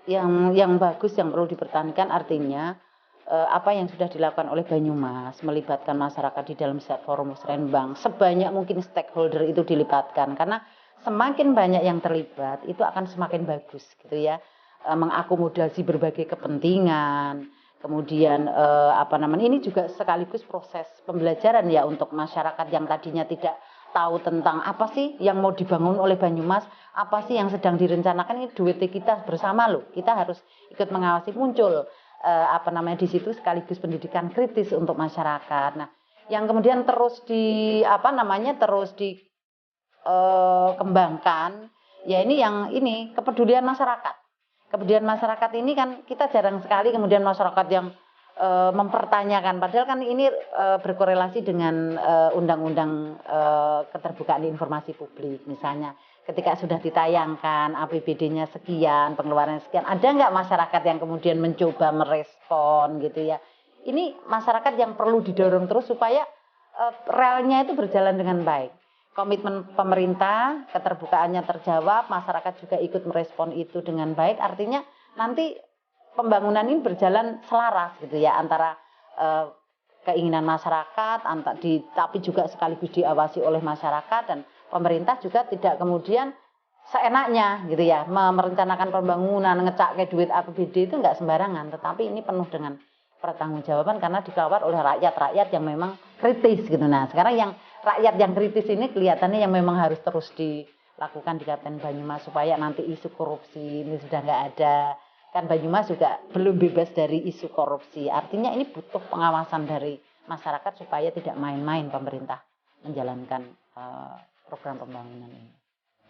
Yang bagus yang perlu dipertahankan artinya apa yang sudah dilakukan oleh Banyumas melibatkan masyarakat di dalam forum musrenbang, sebanyak mungkin stakeholder itu dilibatkan, karena semakin banyak yang terlibat itu akan semakin bagus gitu ya. Mengakomodasi berbagai kepentingan, kemudian ini juga sekaligus proses pembelajaran ya untuk masyarakat yang tadinya tidak tahu tentang apa sih yang mau dibangun oleh Banyumas, apa sih yang sedang direncanakan. Ini duit kita bersama loh, kita harus ikut mengawasi. Muncul di situ sekaligus pendidikan kritis untuk masyarakat. Nah, yang kemudian terus dikembangkan ya ini kepedulian masyarakat. Kepedulian masyarakat ini kan kita jarang sekali kemudian masyarakat yang mempertanyakan, padahal kan ini berkorelasi dengan undang-undang keterbukaan informasi publik. Misalnya ketika sudah ditayangkan APBD-nya sekian, pengeluarannya sekian, ada nggak masyarakat yang kemudian mencoba merespon gitu ya. Ini masyarakat yang perlu didorong terus supaya relnya itu berjalan dengan baik. Komitmen pemerintah, keterbukaannya terjawab, masyarakat juga ikut merespon itu dengan baik, artinya nanti pembangunan ini berjalan selaras gitu ya, antara keinginan masyarakat, tapi juga sekaligus diawasi oleh masyarakat, dan pemerintah juga tidak kemudian seenaknya gitu ya merencanakan pembangunan, ngecak ke duit APBD itu nggak sembarangan, tetapi ini penuh dengan pertanggungjawaban karena dikawal oleh rakyat yang memang kritis gitu. Nah, sekarang yang rakyat yang kritis ini kelihatannya yang memang harus terus dilakukan di Kabupaten Banyumas supaya nanti isu korupsi ini sudah nggak ada. Kan Banyumas juga belum bebas dari isu korupsi. Artinya ini butuh pengawasan dari masyarakat supaya tidak main-main pemerintah menjalankan program pembangunan ini.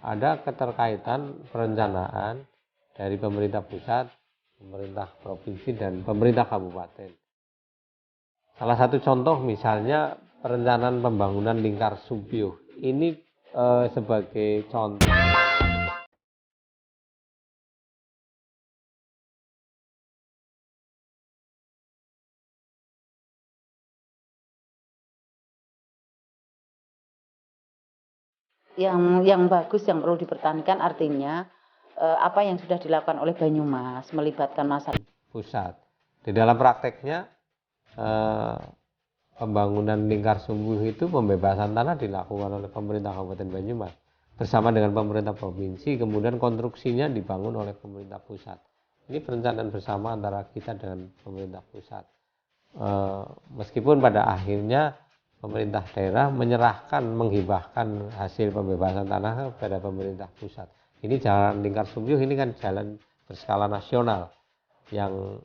Ada keterkaitan perencanaan dari pemerintah pusat, pemerintah provinsi, dan pemerintah kabupaten. Salah satu contoh misalnya perencanaan pembangunan Lingkar Sumbyo. Ini sebagai contoh. Yang bagus yang perlu dipertahankan artinya apa yang sudah dilakukan oleh Banyumas melibatkan masyarakat pusat. Di dalam prakteknya pembangunan Lingkar Sumbyo itu pembebasan tanah dilakukan oleh pemerintah Kabupaten Banyumas bersama dengan pemerintah provinsi, kemudian konstruksinya dibangun oleh pemerintah pusat. Ini perencanaan bersama antara kita dengan pemerintah pusat. Meskipun pada akhirnya pemerintah daerah menyerahkan, menghibahkan hasil pembebasan tanah kepada pemerintah pusat. Ini jalan Lingkar Sumbyo ini kan jalan berskala nasional yang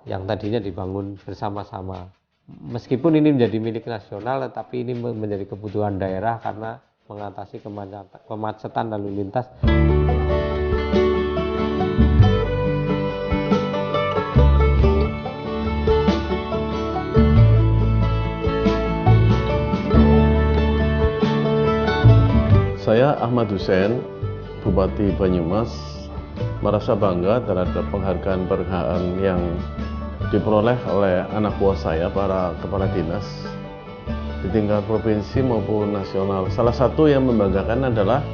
yang tadinya dibangun bersama-sama. Meskipun ini menjadi milik nasional, tetapi ini menjadi kebutuhan daerah karena mengatasi kemacetan lalu lintas. Saya Ahmad Hussein, Bupati Banyumas, merasa bangga terhadap penghargaan yang diperoleh oleh anak buah saya, para kepala dinas di tingkat provinsi maupun nasional. Salah satu yang membanggakan adalah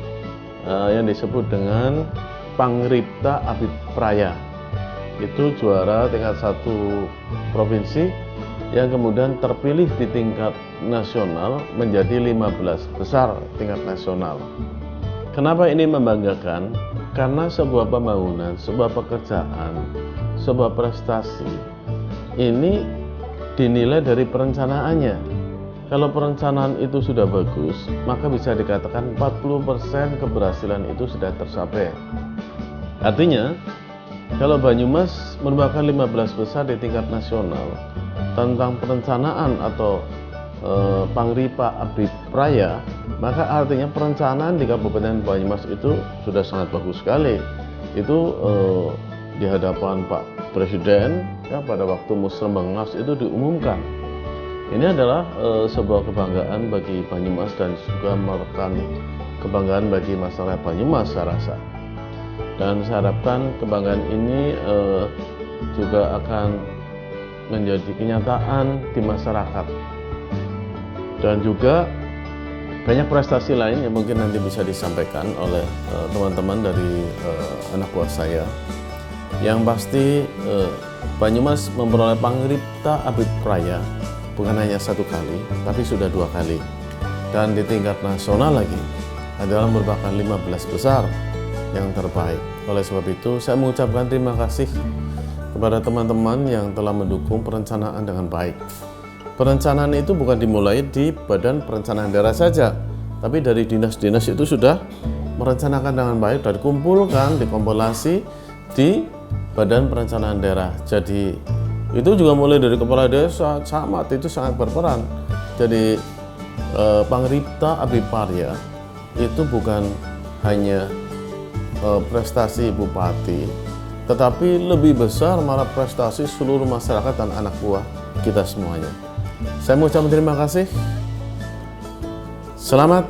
yang disebut dengan Pangripta Abipraya. Itu juara tingkat 1 provinsi yang kemudian terpilih di tingkat nasional menjadi 15 besar tingkat nasional. Kenapa ini membanggakan? Karena sebuah pembangunan, sebuah pekerjaan, sebuah prestasi ini dinilai dari perencanaannya. Kalau perencanaan itu sudah bagus, maka bisa dikatakan 40% keberhasilan itu sudah tercapai. Artinya, kalau Banyumas merupakan 15 besar di tingkat nasional tentang perencanaan atau Pangripa Abipraya, maka artinya perencanaan di Kabupaten Banyumas itu sudah sangat bagus sekali. Itu di hadapan Pak Presiden ya, pada waktu Musrembangnas itu diumumkan. Ini adalah sebuah kebanggaan bagi Banyumas dan juga merupakan kebanggaan bagi masyarakat Banyumas saya rasa. Dan saya harapkan kebanggaan ini juga akan menjadi kenyataan di masyarakat. Dan juga banyak prestasi lain yang mungkin nanti bisa disampaikan oleh teman-teman dari anak buah saya. Yang pasti Banyumas memperoleh Pangripta Abipraya bukan hanya 1 kali, tapi sudah 2 kali. Dan di tingkat nasional lagi adalah merupakan 15 besar yang terbaik. Oleh sebab itu, saya mengucapkan terima kasih kepada teman-teman yang telah mendukung perencanaan dengan baik. Perencanaan itu bukan dimulai di Badan Perencanaan Daerah saja, tapi dari dinas-dinas itu sudah merencanakan dengan baik dan dikumpulkan, dikompilasi di Badan Perencanaan Daerah. Jadi itu juga mulai dari kepala desa, camat itu sangat berperan. Jadi Pangripta Abipraya itu bukan hanya prestasi bupati, tetapi lebih besar malah prestasi seluruh masyarakat dan anak buah kita semuanya. Saya mengucapkan terima kasih. Selamat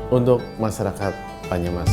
untuk masyarakat Banyumas.